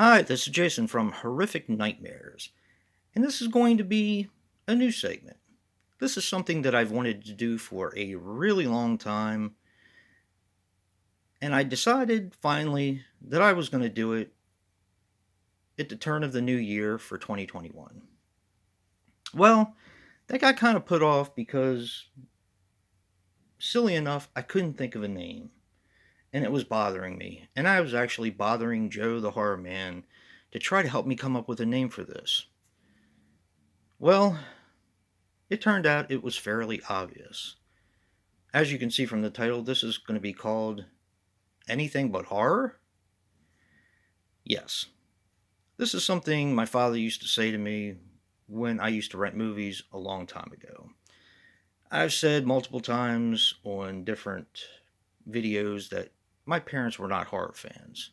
Hi, this is Jason from Horrific Nightmares, and this is going to be a new segment. This is something that I've wanted to do for a really long time, and I decided finally that I was going to do it at the turn of the new year for 2021. Well, that got kind of put off because, silly enough, I couldn't think of a name, and it was bothering me, and I was actually bothering Joe the Horror Man to try to help me come up with a name for this. Well, it turned out it was fairly obvious. As you can see from the title, this is going to be called Anything But Horror? Yes. This is something my father used to say to me when I used to rent movies a long time ago. I've said multiple times on different videos that my parents were not horror fans.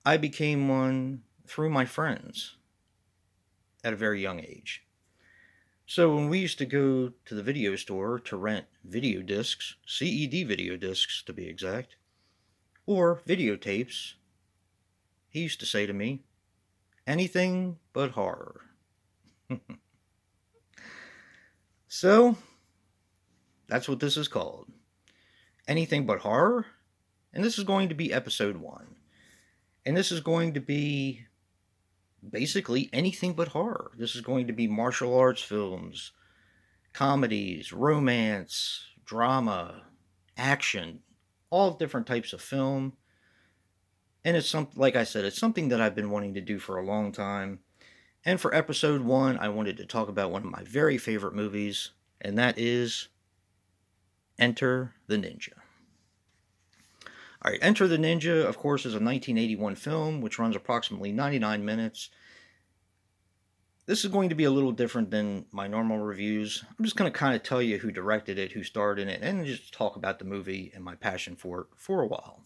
I became one through my friends at a very young age. So when we used to go to the video store to rent video discs, CED video discs to be exact, or videotapes, he used to say to me, anything but horror. So, that's what this is called. Anything but horror? And this is going to be episode 1. And this is going to be basically anything but horror. This is going to be martial arts films, comedies, romance, drama, action, all different types of film. And it's some like I said, it's something that I've been wanting to do for a long time. And for episode 1, I wanted to talk about one of my very favorite movies, and that is Enter the Ninja. All right, Enter the Ninja, of course, is a 1981 film which runs approximately 99 minutes. This is going to be a little different than my normal reviews. I'm just going to kind of tell you who directed it, who starred in it, and just talk about the movie and my passion for it for a while.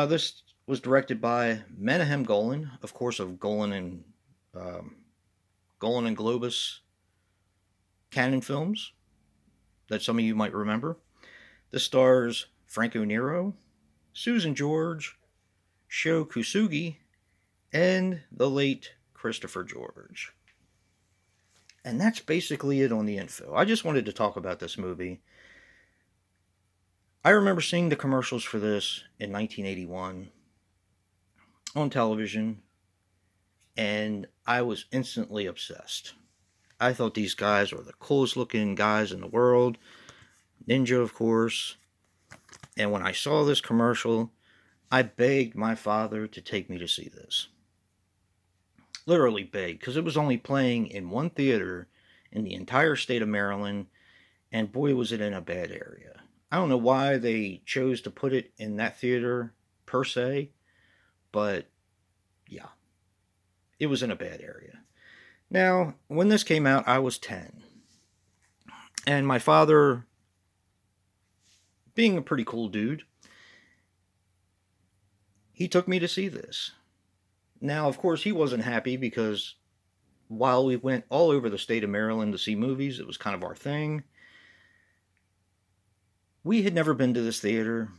This was directed by Menahem Golan, of course, of um, Golan and Globus Canon films that some of you might remember. This stars Franco Nero, Susan George, Sho Kusugi, and the late Christopher George. And that's basically it on the info. I just wanted to talk about this movie. I remember seeing the commercials for this in 1981 on television, and I was instantly obsessed. I thought these guys were the coolest looking guys in the world. Ninja, of course. And when I saw this commercial, I begged my father to take me to see this. Literally begged, because it was only playing in one theater in the entire state of Maryland, and boy, was it in a bad area. I don't know why they chose to put it in that theater per se, but yeah, it was in a bad area. Now, when this came out, I was 10. And my father, being a pretty cool dude, he took me to see this. Now, of course, he wasn't happy because while we went all over the state of Maryland to see movies, it was kind of our thing. We had never been to this theater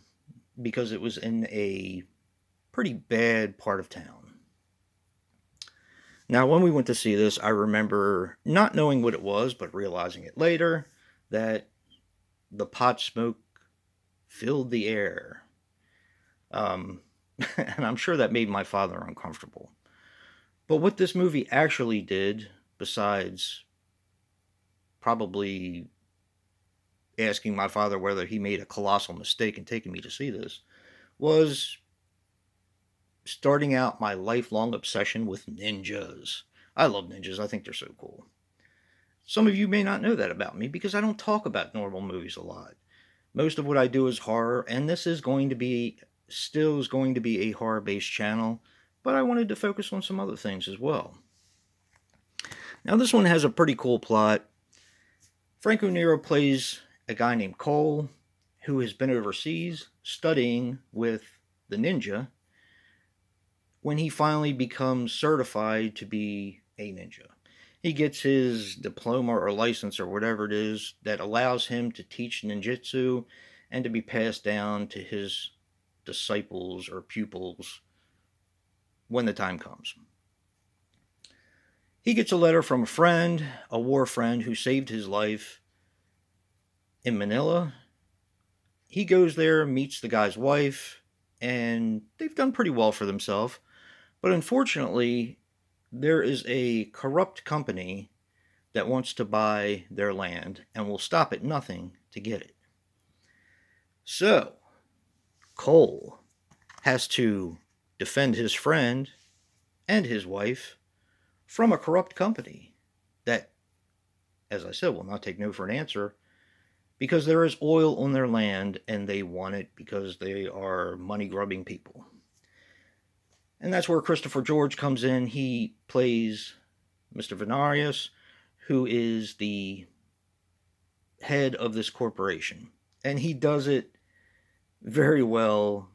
because it was in a pretty bad part of town. Now, when we went to see this, I remember not knowing what it was, but realizing it later that the pot smoke filled the air. Um, and I'm sure that made my father uncomfortable. But what this movie actually did, besides probably asking my father whether he made a colossal mistake in taking me to see this, was starting out my lifelong obsession with ninjas. I love ninjas, I think they're so cool. Some of you may not know that about me because I don't talk about normal movies a lot. Most of what I do is horror, and this is going to be still is going to be a horror based channel, but I wanted to focus on some other things as well. Now, this one has a pretty cool plot. Franco Nero plays a guy named Cole who has been overseas studying with the ninja when he finally becomes certified to be a ninja. He gets his diploma or license or whatever it is that allows him to teach ninjutsu and to be passed down to his disciples or pupils when the time comes. He gets a letter from a friend, a war friend who saved his life in Manila. He goes there, meets the guy's wife, and they've done pretty well for themselves. But unfortunately, there is a corrupt company that wants to buy their land and will stop at nothing to get it. So, Cole has to defend his friend and his wife from a corrupt company that, as I said, will not take no for an answer because there is oil on their land and they want it because they are money grubbing people. And that's where Christopher George comes in. He plays Mr. Venarius, who is the head of this corporation. And he does it very well,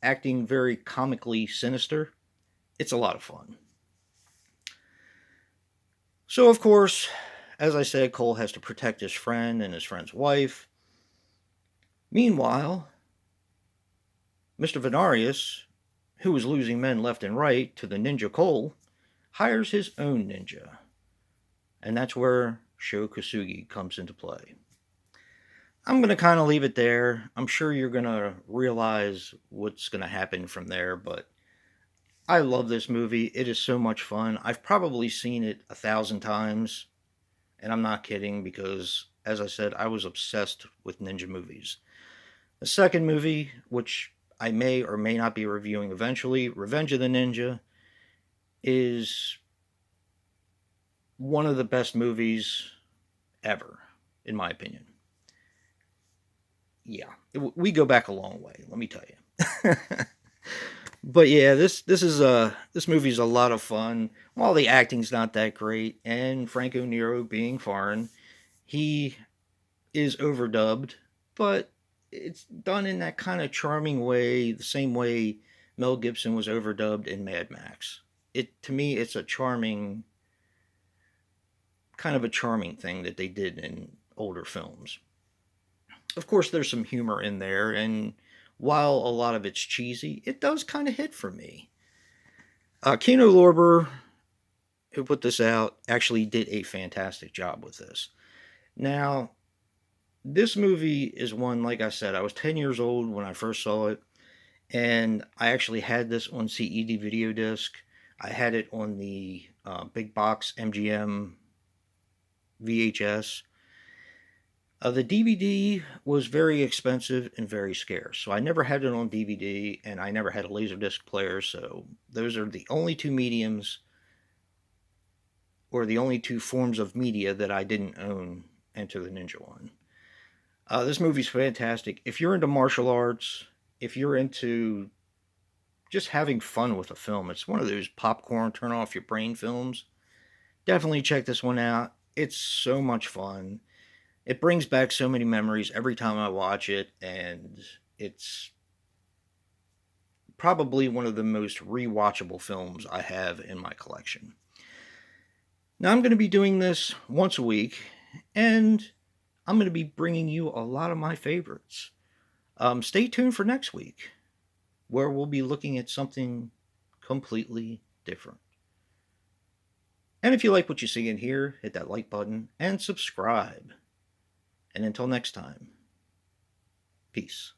acting very comically sinister. It's a lot of fun. So, of course, as I said, Cole has to protect his friend and his friend's wife. Meanwhile, Mr. Venarius, who is losing men left and right to the ninja Cole, hires his own ninja. And that's where Sho Kosugi comes into play. I'm going to kind of leave it there. I'm sure you're going to realize what's going to happen from there, but I love this movie. It is so much fun. I've probably seen it 1,000 times, and I'm not kidding because, as I said, I was obsessed with ninja movies. The second movie, which I may or may not be reviewing eventually, Revenge of the Ninja, is one of the best movies ever, in my opinion. Yeah, we go back a long way, let me tell you. But yeah, this movie's a lot of fun. While the acting's not that great, and Franco Nero being foreign, he is overdubbed, but it's done in that kind of charming way, the same way Mel Gibson was overdubbed in Mad Max. To me, it's a charming, kind of a charming thing that they did in older films. Of course, there's some humor in there, and while a lot of it's cheesy, it does kind of hit for me. Kino Lorber, who put this out, actually did a fantastic job with this. Now, this movie is one, like I said, I was 10 years old when I first saw it, and I actually had this on CED video disc. I had it on the big box MGM VHS. The DVD was very expensive and very scarce, so I never had it on DVD, and I never had a Laserdisc player, so those are the only two mediums, or the only two forms of media that I didn't own Enter the Ninja one. This movie's fantastic. If you're into martial arts, if you're into just having fun with a film, it's one of those popcorn, turn off your brain films. Definitely check this one out. It's so much fun. It brings back so many memories every time I watch it, and it's probably one of the most rewatchable films I have in my collection. Now, I'm going to be doing this once a week, and I'm going to be bringing you a lot of my favorites. Stay tuned for next week, where we'll be looking at something completely different. And if you like what you see in here, hit that like button and subscribe. And until next time, peace.